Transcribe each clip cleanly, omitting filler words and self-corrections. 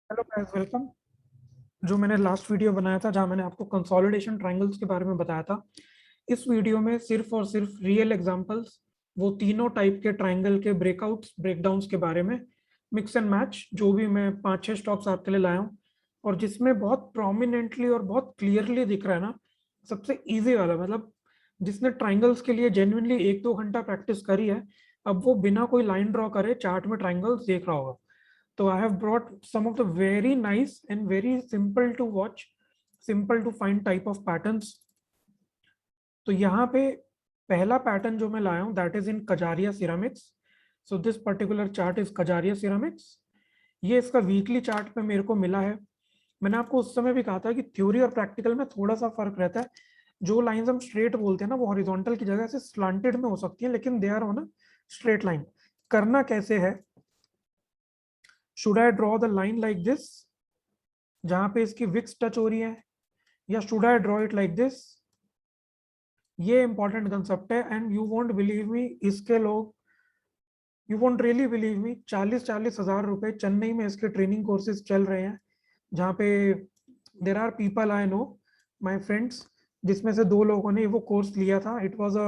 Hello guys, welcome. जो मैंने last video बनाया था जहां मैंने आपको कंसोलिडेशन ट्रायंगल्स के बारे में बताया था, इस वीडियो में सिर्फ और सिर्फ रियल एग्जांपल्स, वो तीनों टाइप के ट्रायंगल के ब्रेकआउट्स ब्रेकडाउन्स के बारे में, मिक्स एंड मैच, जो भी मैं 5-6 स्टॉक्स आपके लिए लाया हूँ और जिसमें बहुत प्रोमिनेंटली और बहुत क्लियरली दिख रहा है ना, सबसे इजी वाला, मतलब जिसने ट्रायंगल्स के लिए जेन्युइनली 1-2 घंटा प्रैक्टिस करी है, अब वो बिना कोई लाइन ड्रॉ करे चार्ट में ट्रायंगल्स देख रहा होगा। So I have brought some of the very nice and very simple to watch, simple to find type of patterns. तो यहाँ पे पहला पैटर्न जो मैं लाया हूँ that is in Kajaria ceramics. So this particular chart is Kajaria ceramics. ये इसका वीकली चार्ट पे मेरे को मिला है। मैंने आपको उस समय भी कहा था कि थ्योरी और प्रैक्टिकल में थोड़ा सा फर्क रहता है। जो लाइंस हम स्ट्रेट बोलते हैं ना, वो हॉरिजॉन्टल की जगह से स्लांटेड में हो सकती है, लेकिन they are on a straight line. करना कैसे है? Should I draw the line like this जहां पे इसकी विक्स टच हो रही है, या should I draw it like this? ये इंपॉर्टेंट कंसेप्ट है। And you won't believe me, इसके लोग, you won't really believe me, 40-40 हज़ार रुपए चेन्नई में इसके ट्रेनिंग कोर्सेज चल रहे हैं, जहाँ पे there are people I know, my friends, जिसमें से 2 लोगों ने वो कोर्स लिया था। It was a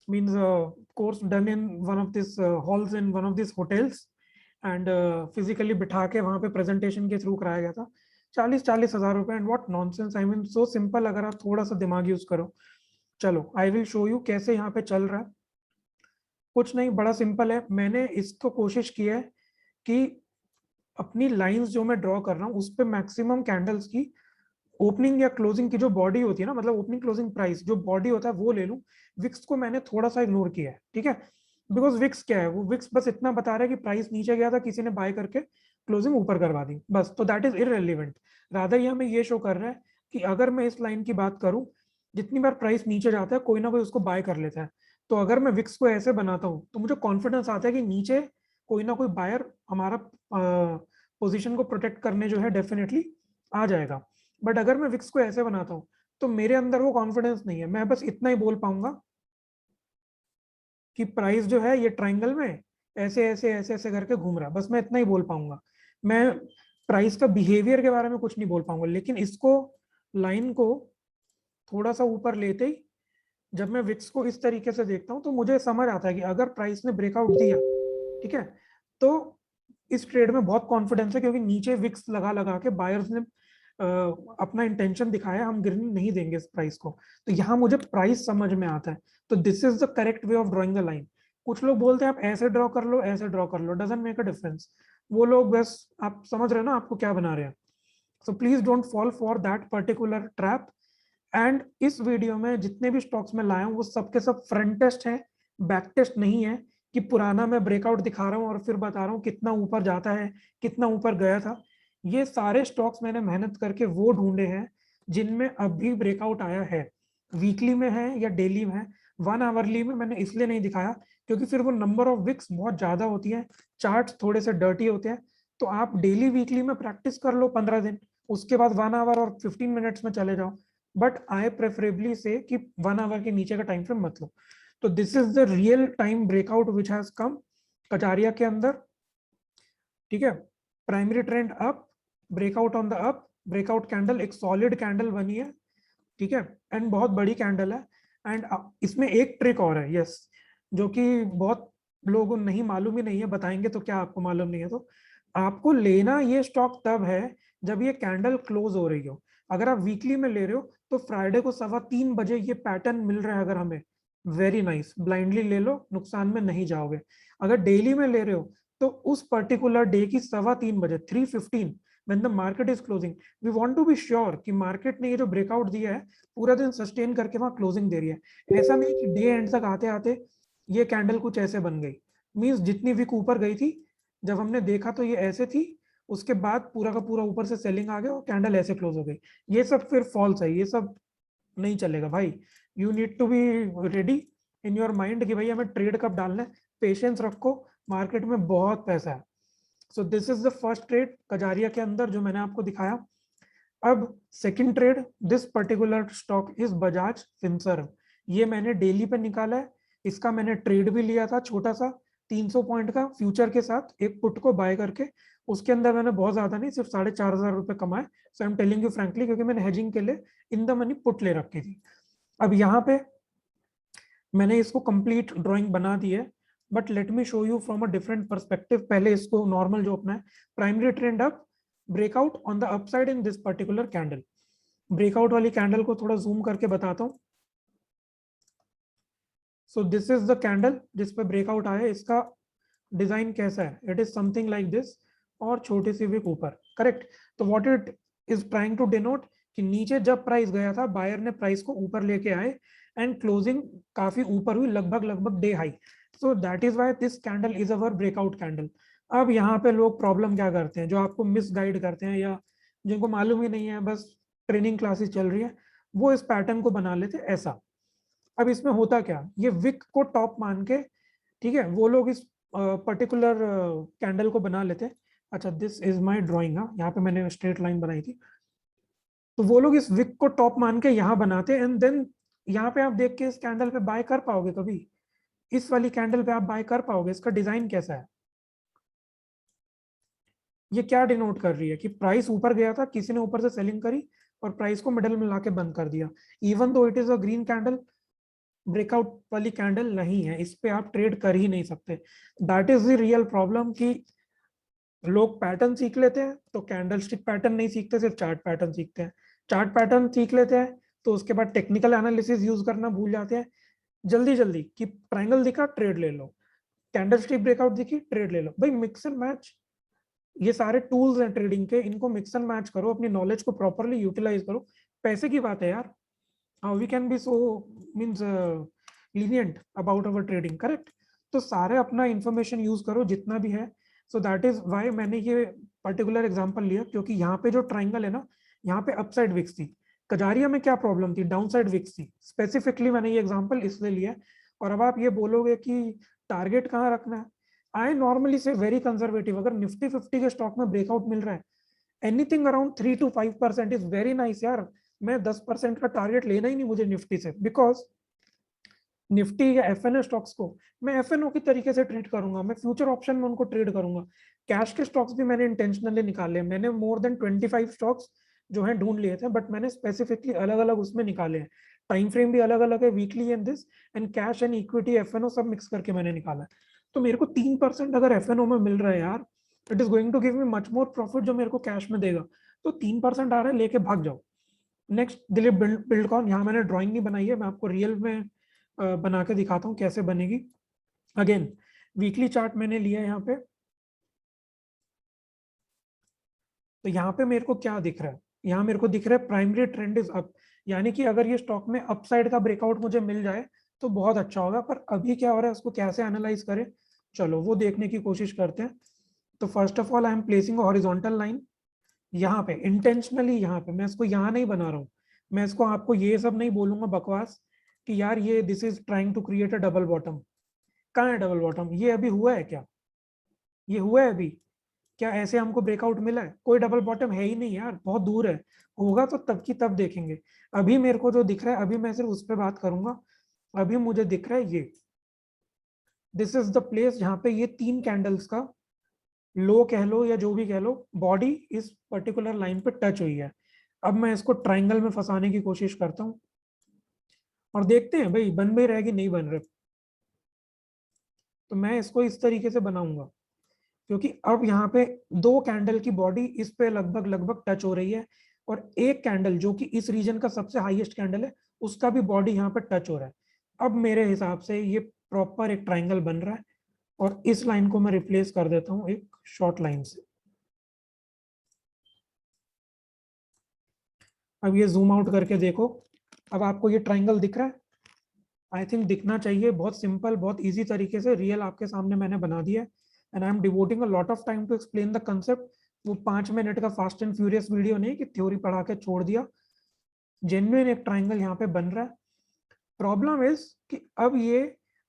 means course done in one of this halls in one of this hotels, and physically बिठा के वहां पे प्रेजेंटेशन के थ्रू कराया गया था। 40-40 हज़ार रुपए, and what nonsense, I mean so simple, अगर आप थोड़ा सा दिमाग यूज करो। चलो आई विल शो यू कैसे यहाँ पे चल रहा है। कुछ नहीं, बड़ा सिंपल है। मैंने इसको कोशिश की है कि अपनी लाइंस जो मैं ड्रॉ कर रहा हूँ उस पे मैक्सिमम कैंडल्स की ओपनिंग या क्लोजिंग की जो बॉडी होती है ना, मतलब ओपनिंग क्लोजिंग प्राइस जो बॉडी होता है वो ले लूं। विक्स को मैंने थोड़ा सा इग्नोर किया है, ठीक है? बिकॉज विक्स क्या है, वो विक्स बस इतना बता रहा है कि प्राइस नीचे गया था, किसी ने बाय करके क्लोजिंग ऊपर करवा दी, बस। तो दैट इज इररिलेवेंट। रादर ये हमें ये शो कर रहा है कि अगर मैं इस लाइन की बात करूं, जितनी बार प्राइस नीचे जाता है कोई ना कोई उसको बाय कर लेता है। तो अगर मैं विक्स को ऐसे बनाता हूं तो मुझे कॉन्फिडेंस आता है कि नीचे कोई ना कोई बायर हमारा पोजीशन को प्रोटेक्ट करने जो है डेफिनेटली आ जाएगा। बट अगर मैं विक्स को ऐसे बनाता हूँ तो मेरे अंदर वो कॉन्फिडेंस नहीं है। मैं बस इतना ही बोल पाऊंगा कि प्राइस जो है ये ट्राइंगल में ऐसे ऐसे ऐसे ऐसे करके घूम रहा है, बस मैं इतना ही बोल पाऊंगा। मैं प्राइस का बिहेवियर के बारे में कुछ नहीं बोल पाऊंगा। लेकिन इसको, लाइन को थोड़ा सा ऊपर लेते ही जब मैं विक्स को इस तरीके से देखता हूँ तो मुझे समझ आता है कि अगर प्राइस ने ब्रेकआउट दिया, ठीक है, तो इस ट्रेड में बहुत कॉन्फिडेंस है, क्योंकि नीचे विक्स लगा लगा के बायर्स ने अपना इंटेंशन दिखाया, हम गिरने नहीं देंगे इस प्राइस को। तो यहाँ मुझे प्राइस समझ में आता है। तो this is the correct way of drawing the line. कुछ लोग बोलते हैं आप ऐसे ड्रॉ कर लो, ऐसे ड्रॉ कर लो, डजंट मेक अ डिफरेंस। वो लोग बस, आप समझ रहे हो ना आपको क्या बना रहे हैं। So please don't fall for that particular trap. And इस वीडियो में जितने भी स्टॉक्स में लाया हूँ वो सबके सब फ्रंट टेस्ट है, बैक टेस्ट नहीं है कि पुराना मैं ब्रेकआउट दिखा रहा हूँ और फिर बता रहा हूँ कितना ऊपर जाता है, कितना ऊपर गया था। ये सारे स्टॉक्स मैंने मेहनत करके वो ढूंढे हैं जिनमें अभी ब्रेकआउट आया है, वीकली में है या डेली में है। 1 आवरली में मैंने इसलिए नहीं दिखाया क्योंकि फिर वो नंबर ऑफ विक्स बहुत ज्यादा होती है, चार्ट थोड़े से डर्टी होते हैं। तो आप डेली वीकली में प्रैक्टिस कर लो 15 दिन, उसके बाद 1 आवर और 15 मिनट्स में चले जाओ। बट आई प्रेफरेबली से कि 1 आवर के नीचे का टाइम फ्रेम मत लो। तो this is the real time breakout which has come Kataria के अंदर, ठीक है? Primary trend up, breakout on the up, breakout candle, एक सॉलिड कैंडल बनी है, ठीक है, एंड बहुत बड़ी कैंडल है। एंड इसमें एक ट्रिक और है, यस, जो कि बहुत लोगों को नहीं मालूम ही नहीं है, बताएंगे तो क्या आपको मालूम नहीं है। तो आपको लेना ये स्टॉक तब है जब ये कैंडल क्लोज हो रही हो। अगर आप वीकली में ले रहे हो तो फ्राइडे को 3:15 बजे ये पैटर्न मिल रहा है अगर हमें, वेरी नाइस, ब्लाइंडली ले लो, नुकसान में नहीं जाओगे। अगर डेली में ले रहे हो तो उस पर्टिकुलर डे की 3:15 बजे, 3:15, when the market is closing, we want to be sure कि मार्केट ने ये जो ब्रेकआउट दिया है पूरा दिन सस्टेन करके वहां क्लोजिंग दे रही है। ऐसा नहीं कि डे एंड तक आते आते ये कैंडल कुछ ऐसे बन गई। मींस जितनी वीक ऊपर गई थी, जब हमने देखा तो ये ऐसे थी, उसके बाद पूरा का पूरा ऊपर से सेलिंग आ गया और कैंडल ऐसे क्लोज हो गई। ये सब फिर फॉल्स है, ये सब नहीं चलेगा भाई। You need to be ready in your mind कि भाई हमें ट्रेड कब डालना है। पेशेंस रखो, मार्केट में बहुत पैसा है। सो this is the first trade Kajaria के अंदर जो मैंने आपको दिखाया। अब second trade, this particular stock is Bajaj Finserv. ये मैंने डेली पे निकाला है, इसका मैंने ट्रेड भी लिया था छोटा सा, 300 पॉइंट का फ्यूचर के साथ एक पुट को बाय करके उसके अंदर मैंने बहुत ज्यादा नहीं, सिर्फ 4,500 रुपए कमाए। So I am telling you frankly, क्योंकि मैंने हेजिंग के लिए इन द मनी पुट ले रखी थी। अब यहाँ पे मैंने इसको कंप्लीट ड्राइंग बना दी है, but let me show you from a different perspective. पहले इसको नॉर्मल जो अपना है, primary trend up, breakout on the upside in this particular candle. Breakout वाली कैंडल को थोड़ा जूम करके बताता हूँ। So this is the candle जिस पे ब्रेकआउट आया है। इसका डिजाइन कैसा है? It is something like this, और छोटी सी विक ऊपर, करेक्ट। तो what it is trying to denote कि नीचे जब प्राइस गया था, बायर ने प्राइस को ऊपर लेके आए एंड क्लोजिंग काफी ऊपर हुई, लगभग day high. So that is why this candle is our breakout candle. अब यहाँ पे लोग प्रॉब्लम क्या करते हैं, जो आपको मिस गाइड करते हैं या जिनको मालूम ही नहीं है, बस ट्रेनिंग क्लासेस चल रही है, वो इस पैटर्न को बना लेते ऐसा। अब इसमें होता क्या, ये विक को टॉप मान के, ठीक है, वो लोग इस पर्टिकुलर कैंडल को बना लेते हैं। अच्छा, दिस इज माय ड्राइंग, हाँ, यहाँ पे मैंने स्ट्रेट लाइन बनाई थी। तो वो लोग इस विक को टॉप मान के यहाँ बनाते हैं, एंड देन यहाँ पे आप देख के इस कैंडल पे बाय कर पाओगे कभी? इस वाली कैंडल पे आप बाय कर पाओगे? इसका डिजाइन कैसा है? ये क्या डिनोट कर रही है कि प्राइस ऊपर गया था, किसी ने ऊपर से सेलिंग करी और प्राइस को मिडल में लाके बंद कर दिया। Even though it is a green candle, breakout वाली कैंडल नहीं है, इस पे आप ट्रेड कर ही नहीं सकते। That is the real problem कि लोग पैटर्न सीख लेते हैं तो कैंडल स्टिक पैटर्न नहीं सीखते, सिर्फ चार्ट पैटर्न सीखते हैं। चार्ट पैटर्न सीख लेते हैं तो उसके बाद टेक्निकल एनालिसिस यूज करना भूल जाते हैं। जल्दी जल्दी कि ट्रायंगल दिखा ट्रेड ले लो, कैंडल स्टिक ब्रेकआउट दिखी ट्रेड ले लो। भाई मिक्स एंड मैच, ये सारे टूल्स हैं ट्रेडिंग के, इनको मिक्स एंड मैच करो, अपनी नॉलेज को प्रॉपरली यूटिलाइज करो। पैसे की बात है यार, how we can be so means lenient about our trading, correct. तो सारे अपना इंफॉर्मेशन यूज करो जितना भी है। सो दैट इज व्हाई मैंने ये पर्टिकुलर एग्जांपल लिया, क्योंकि यहाँ पे जो ट्राइंगल है ना, यहाँ पे अपसाइड विक्स थी। कजारिया में क्या प्रॉब्लम थी? डाउनसाइड विक्स थी। स्पेसिफिकली मैंने ये एग्जांपल इसलिए लिया। और अब आप ये बोलोगे कि टारगेट कहाँ रखना है, आई नॉर्मली से वेरी कंजर्वेटिव। अगर निफ्टी 50 के स्टॉक में ब्रेकआउट मिल रहा है, anything around 3 to 5% is very nice यार। मैं 10% का टारगेट लेना ही नहीं मुझे निफ्टी से, बिकॉज निफ्टी या एफएनओ स्टॉक्स को मैं एफएनओ की तरीके से ट्रीट करूंगा, मैं फ्यूचर ऑप्शन में उनको ट्रेड करूंगा। कैश के स्टॉक्स भी मैंने इंटेंशनली निकाले, मैंने मोर देन 25 स्टॉक्स जो है ढूंढ लिए थे, बट मैंने स्पेसिफिकली अलग अलग उसमें निकाले हैं। टाइम फ्रेम भी अलग अलग है, weekly and this, and cash and equity FNO सब मिक्स करके मैंने निकाला है। तो मेरे को 3% अगर एफएनओ में मिल रहा है यार, it is going to give me much more profit जो मेरे को कैश में देगा। तो 3% आ रहा है, लेके भाग जाओ। नेक्स्ट दिलीप बिल्डकॉन, यहाँ मैंने ड्राइंग नहीं बनाई है, मैं आपको रियल में बना के दिखाता हूँ कैसे बनेगी। अगेन वीकली चार्ट मैंने लिया यहाँ पे। तो यहाँ पे मेरे को क्या दिख रहा है? यहाँ मेरे को दिख रहा है प्राइमरी ट्रेंड इज अप, यानी कि अगर ये स्टॉक में अपसाइड का ब्रेकआउट मुझे मिल जाए तो बहुत अच्छा होगा। पर अभी क्या हो रहा है, उसको कैसे एनालाइज करें, चलो वो देखने की कोशिश करते हैं। तो first of all I am placing horizontal line यहाँ पे इंटेंशनली। यहाँ पे मैं इसको यहाँ नहीं बना रहा हूँ, मैं इसको आपको ये सब नहीं बोलूंगा बकवास कि यार ये this is trying to create a double bottom. कहाँ है डबल बॉटम? ये अभी हुआ है क्या? ये हुआ है अभी क्या? ऐसे हमको ब्रेकआउट मिला है? कोई डबल बॉटम है ही नहीं यार, बहुत दूर है। होगा तो तब की तब देखेंगे। अभी मेरे को जो दिख रहा है, अभी मैं सिर्फ उस पर बात करूंगा। अभी मुझे दिख रहा है ये, दिस इज द प्लेस जहाँ पे ये 3 कैंडल्स का लो कह लो या जो भी कह लो, बॉडी इस पर्टिकुलर लाइन पे टच हुई है। अब मैं इसको ट्राइंगल में फंसाने की कोशिश करता हूँ और देखते हैं भाई बन भी रहेगी नहीं बन रहे। तो मैं इसको इस तरीके से बनाऊंगा, क्योंकि अब यहाँ पे 2 कैंडल की बॉडी इस पे लगभग लगभग टच हो रही है, और एक कैंडल जो कि इस रीजन का सबसे हाईएस्ट कैंडल है, उसका भी बॉडी यहाँ पे टच हो रहा है। अब मेरे हिसाब से ये प्रॉपर एक ट्राइंगल बन रहा है, और इस लाइन को मैं रिप्लेस कर देता हूँ एक शॉर्ट लाइन से। अब ये जूम आउट करके देखो, अब आपको ये ट्राइंगल दिख रहा है? आई थिंक दिखना चाहिए। बहुत सिंपल, बहुत इजी तरीके से रियल आपके सामने मैंने बना दिया है, and I am devoting a lot of time to explain the concept. वो 5 मिनट का फास्ट एंड फ्यूरियस वीडियो नहीं कि थ्योरी पढ़ा के छोड़ दिया। जेन्युइन एक ट्राइंगल यहाँ पे बन रहा है। प्रॉब्लम इज कि अब ये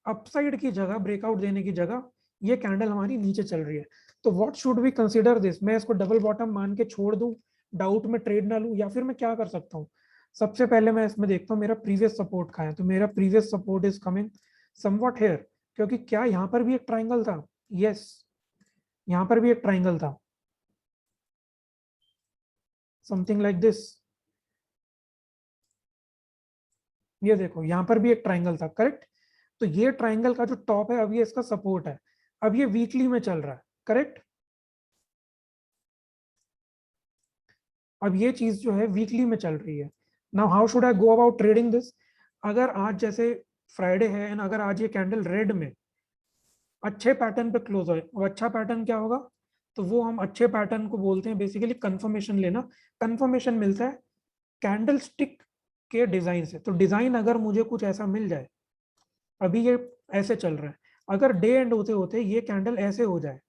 अपसाइड की जगह, ब्रेकआउट देने की जगह, ये कैंडल हमारी नीचे चल रही है। तो what should we consider this? मैं इसको डबल बॉटम मान के छोड़ दूं, डाउट में ट्रेड ना लूं, या फिर मैं क्या कर सकता हूँ? सबसे पहले मैं इसमें देखता हूँ मेरा प्रीवियस सपोर्ट कहाँ है। तो मेरा previous support is coming somewhat here, क्योंकि क्या यहाँ पर भी एक ट्राइंगल था? यस, यहाँ पर भी एक ट्राइंगल था, समथिंग लाइक दिस। ये देखो यहाँ पर भी एक ट्राइंगल था, करेक्ट। तो ये ट्राइंगल का जो टॉप है, अब ये इसका सपोर्ट है, अब ये वीकली में चल रहा है, करेक्ट। अब ये चीज जो है वीकली में चल रही है। Now how should I go about trading this? अगर आज जैसे फ्राइडे है एंड अगर आज ये कैंडल रेड में अच्छे पैटर्न पे क्लोज हो, वो अच्छा पैटर्न क्या होगा? तो वो हम अच्छे पैटर्न को बोलते हैं बेसिकली कंफर्मेशन लेना। कंफर्मेशन मिलता है कैंडल स्टिक के डिजाइन से। तो डिजाइन अगर मुझे कुछ ऐसा मिल जाए, अभी ये ऐसे चल रहा है, अगर डे एंड होते होते ये कैंडल ऐसे हो जाए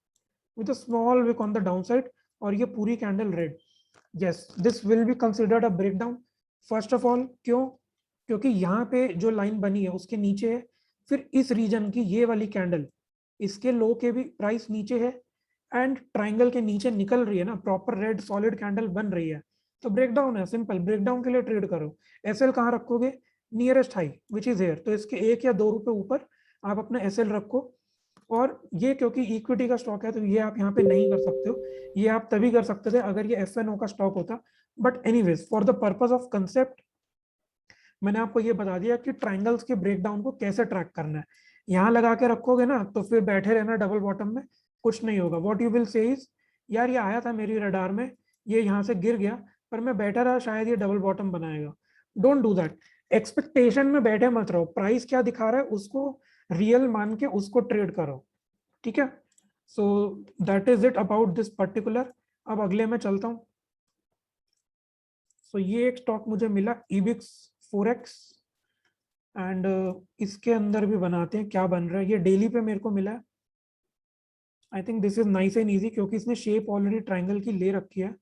with a small wick on the down side और ये पूरी candle red, yes this will be considered a breakdown. First of all क्यों? क्योंकि यहाँ पे जो लाइन बनी है उसके नीचे है, फिर इस रीजन की ये वाली कैंडल, इसके लो के भी प्राइस नीचे है एंड ट्राइंगल के नीचे निकल रही है ना, प्रॉपर रेड सॉलिड कैंडल बन रही है, तो ब्रेकडाउन है। सिंपल, ब्रेकडाउन के लिए ट्रेड करो। एसएल कहाँ रखोगे? Nearest high which is here, तो इसके 1 या 2 रुपए ऊपर आप अपना एसएल रखो। और ये क्योंकि इक्विटी का स्टॉक है तो ये आप यहाँ पे नहीं कर सकते हो, ये आप तभी कर सकते थे अगर ये एफएनओ का स्टॉक होता। But anyways for the purpose of concept मैंने आपको ये बता दिया कि ट्राइंगल्स के ब्रेकडाउन को कैसे ट्रैक करना है। यहाँ लगा के रखोगे ना तो फिर बैठे रहना डबल बॉटम में, कुछ नहीं होगा। What you will say is, यार ये आया था मेरी रडार में, ये यहाँ से गिर गया, पर मैं बैठा रहा, शायद ये डबल बॉटम बनाएगा। Don't do that. एक्सपेक्टेशन में बैठे मत रहो, प्राइस क्या दिखा रहा है उसको रियल मान के उसको ट्रेड करो, ठीक है। So that is it about this particular. अब अगले में चलता हूँ। सो ये एक स्टॉक मुझे मिला इबिक्स फोरेक्स एंड इसके अंदर भी बनाते हैं क्या बन रहा है। ये डेली पे मेरे को मिला है। I think this is nice and easy क्योंकि इसने शेप ऑलरेडी ट्राइंगल की ले रखी है।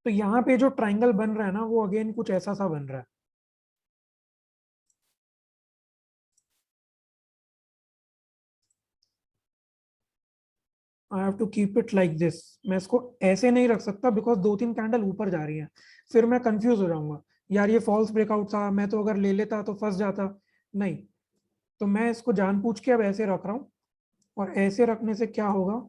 तो यहाँ पे जो ट्राइंगल बन रहा है ना वो अगेन कुछ ऐसा सा बन रहा है। I have to keep it like this. मैं इसको ऐसे नहीं रख सकता बिकॉज 2-3 कैंडल ऊपर जा रही हैं, फिर मैं कंफ्यूज हो जाऊंगा, यार ये फॉल्स ब्रेकआउट था, मैं तो अगर ले लेता तो फंस जाता। नहीं, तो मैं इसको जानबूझ के अब ऐसे रख रहा हूँ। और ऐसे रखने से क्या होगा,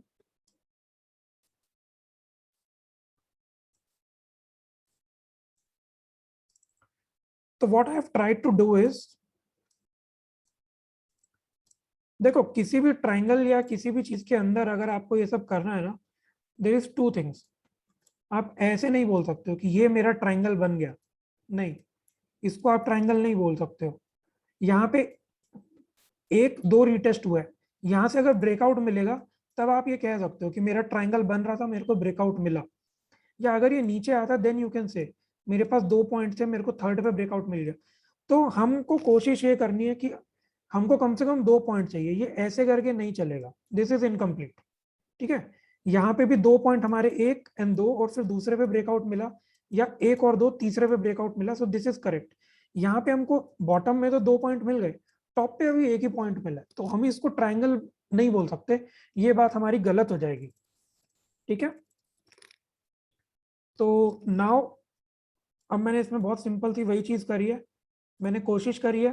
तो what I have tried to do is, देखो किसी भी ट्राइंगल या किसी भी चीज के अंदर अगर आपको ये सब करना है ना, देयर इज 2 थिंग्स। आप ऐसे नहीं बोल सकते हो कि ये मेरा ट्राइंगल बन गया, नहीं, इसको आप ट्राइंगल नहीं बोल सकते हो। यहाँ पे 1-2 रीटेस्ट हुआ है, यहाँ से अगर ब्रेकआउट मिलेगा तब आप ये कह सकते हो कि मेरा ट्राइंगल बन रहा था, मेरे को ब्रेकआउट मिला। या अगर ये नीचे आता देन यू कैन से मेरे पास 2 पॉइंट थे, मेरे को थर्ड पे ब्रेकआउट मिल गया। तो हमको कोशिश ये करनी है कि हमको कम से कम 2 पॉइंट चाहिए, ये ऐसे करके नहीं चलेगा, दिस इज इनकम्प्लीट, ठीक है। यहाँ पे भी 2 पॉइंट हमारे 1 और 2 और फिर दूसरे पे ब्रेकआउट मिला, या 1 और 2 तीसरे पे ब्रेकआउट मिला, सो दिस इज करेक्ट। यहाँ पे हमको बॉटम में तो 2 पॉइंट मिल गए, टॉप पे अभी 1 ही पॉइंट मिला, तो हम इसको ट्राइंगल नहीं बोल सकते, ये बात हमारी गलत हो जाएगी, ठीक है। तो नाउ अब मैंने इसमें बहुत सिंपल सी वही चीज करी है, मैंने कोशिश करी है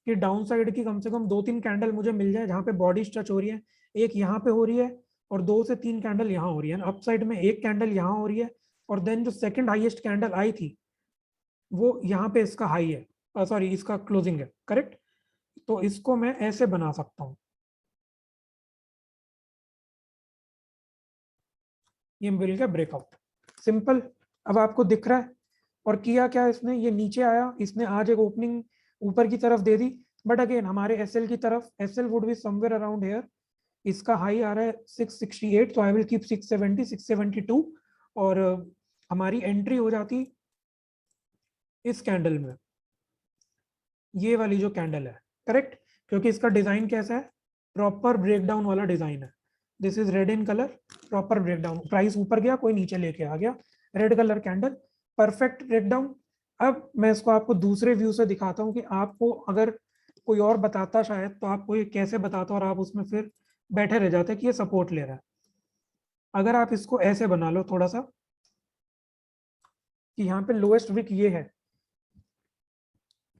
कि डाउन साइड की कम से कम 2-3 कैंडल मुझे मिल जाए जहां पे बॉडी टच हो रही है। एक यहाँ पे हो रही है और 2 से 3 कैंडल यहाँ हो रही है, अप साइड में एक कैंडल यहाँ हो रही है, और देन जो सेकंड हाईएस्ट कैंडल आई थी वो यहाँ पे इसका हाई है, सॉरी इसका क्लोजिंग है, करेक्ट। तो इसको मैं ऐसे बना सकता हूँ, ये मिल गया ब्रेकआउट, सिंपल। अब आपको दिख रहा है। और किया क्या इसने, ये नीचे आया, इसने आज एक ओपनिंग ऊपर की तरफ दे दी, बट अगेन हमारे एसएल की तरफ, SL would be somewhere around here, इसका हाई आ रहा है 668, तो आई विल कीप 670 672, और हमारी एंट्री हो जाती इस कैंडल में, ये वाली जो कैंडल है, करेक्ट। क्योंकि इसका डिजाइन कैसा है, प्रॉपर ब्रेकडाउन वाला डिजाइन है। This is red in colour, proper breakdown, price ऊपर गया कोई नीचे लेके आ गया, red colour candle, perfect breakdown. अब मैं इसको आपको दूसरे व्यू से दिखाता हूँ कि आपको अगर कोई और बताता शायद तो आपको ये कैसे बताता और आप उसमें फिर बैठे रह जाते कि ये सपोर्ट ले रहा है। अगर आप इसको ऐसे बना लो थोड़ा सा कि यहाँ पे लोएस्ट विक ये है,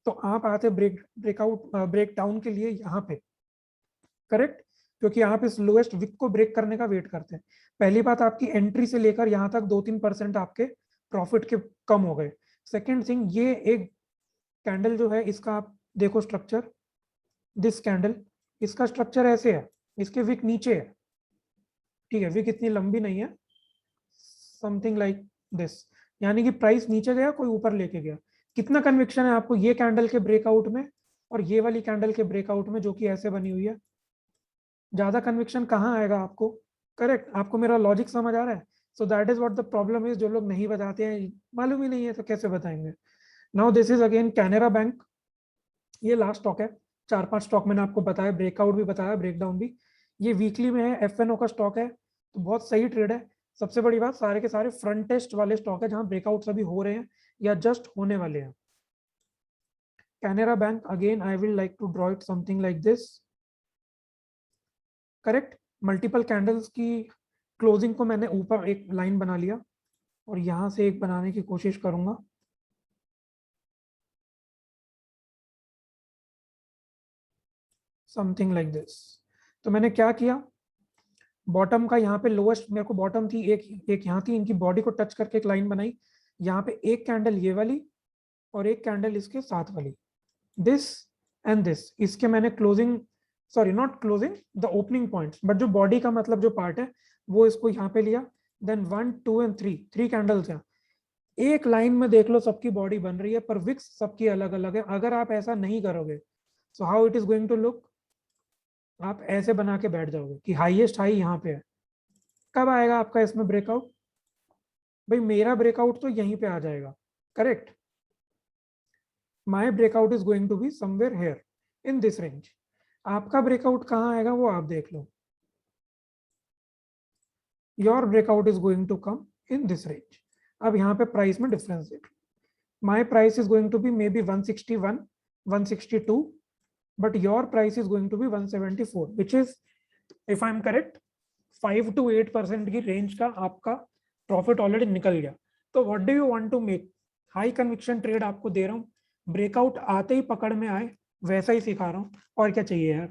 तो आप आते ब्रेक डाउन के लिए यहाँ पे, करेक्ट, क्योंकि आप इस लोएस्ट विक को ब्रेक करने का वेट करते हैं। पहली बात, आपकी एंट्री से लेकर यहाँ तक 2-3% आपके प्रॉफिट के कम हो गए। सेकेंड थिंग, ये एक कैंडल जो है इसका आप देखो स्ट्रक्चर, दिस कैंडल, इसका स्ट्रक्चर ऐसे है, इसके विक नीचे है, ठीक है, विक इतनी लंबी नहीं है, समथिंग लाइक दिस, यानी कि प्राइस नीचे गया, कोई ऊपर लेके गया। कितना कन्विक्शन है आपको ये कैंडल के ब्रेकआउट में और ये वाली कैंडल के ब्रेकआउट में जो कि ऐसे बनी हुई है? ज्यादा कन्विक्शन कहाँ आएगा आपको? करेक्ट, आपको मेरा लॉजिक समझ आ रहा है? So that is what the problem is, जो लोग नहीं बताते हैं, मालूम ही नहीं है तो कैसे बताएंगे। Now this is again Canara bank, ये लास्ट स्टॉक है। 4-5 स्टॉक मैंने आपको बताया, ब्रेकआउट भी बताया, ब्रेकडाउन भी। ये वीकली में है, एफएनओ का स्टॉक है, तो बहुत सही ट्रेड है। सबसे बड़ी बात, सारे के सारे फ्रंट टेस्ट वाले स्टॉक है, जहां ब्रेकआउट अभी हो रहे हैं या जस्ट होने वाले हैं। Canara Bank, again I will like to draw it something like this, correct. Multiple candles की क्लोजिंग को मैंने ऊपर एक लाइन बना लिया और यहां से एक बनाने की कोशिश करूंगा, समथिंग लाइक दिस। तो मैंने क्या किया, बॉटम का यहाँ पे लोएस्ट, मेरे को बॉटम थी एक यहाँ थी, इनकी बॉडी को टच करके एक लाइन बनाई, यहाँ पे एक कैंडल ये वाली और एक कैंडल इसके साथ वाली, दिस एंड दिस। इसके मैंने closing, sorry not closing, the opening points, but जो बॉडी का मतलब जो पार्ट है वो इसको यहाँ पे लिया। देन 1, 2 एंड 3, 3 कैंडल्स हैं, एक लाइन में देख लो सबकी बॉडी बन रही है, पर विक्स सबकी अलग अलग है। अगर आप ऐसा नहीं करोगे, so how it is going to look, आप ऐसे बना के बैठ जाओगे कि हाईएस्ट हाई यहाँ पे है। कब आएगा आपका इसमें ब्रेकआउट? भाई मेरा ब्रेकआउट तो यहीं पे आ जाएगा, correct. My breakout is going to be somewhere here in this range. आपका ब्रेकआउट कहाँ आएगा वो आप देख लो। Your breakout is going to come in this range. अब यहाँ पे प्राइस में डिफरेंस देख लो, my price is going to be maybe 161, 162, but your price is going to be 174, which is, if I'm correct, 5 to 8% की range का आपका profit already निकल गया। तो what do you want to make? High conviction trade आपको दे रहा हूँ, ब्रेकआउट आते ही पकड़ में आए वैसा ही सिखा रहा हूँ, और क्या चाहिए यार।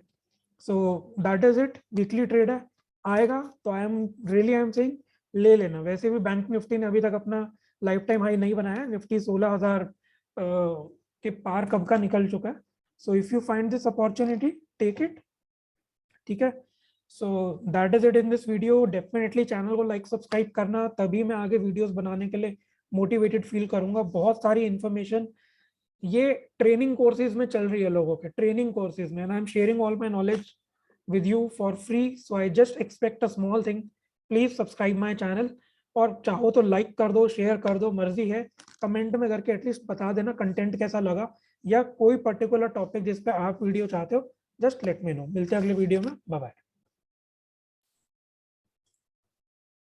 So that is it, weekly trade है, आएगा तो आई एम सेइंग ले लेना। वैसे भी बैंक निफ्टी ने अभी तक अपना लाइफ टाइम हाई नहीं बनाया, निफ्टी 16,000 के पार कब का निकल चुका है। So if you find this opportunity, take it, ठीक है। So that is it in this video. Definitely channel को लाइक सब्सक्राइब करना, तभी मैं आगे वीडियोस बनाने के लिए मोटिवेटेड फील करूंगा। बहुत सारी इंफॉर्मेशन ये ट्रेनिंग कोर्सेज में चल रही है, लोगों के ट्रेनिंग कोर्सेज में, and I am sharing all my knowledge with you for free, so I just expect a small thing. Please subscribe my channel, और चाहो तो लाइक कर दो, शेयर कर दो, मर्जी है। कमेंट में करके एटलीस्ट बता देना कंटेंट कैसा लगा, या कोई पर्टिकुलर टॉपिक जिस पे आप वीडियो चाहते हो, जस्ट लेट मी नो। मिलते हैं अगले वीडियो में, बाय बाय।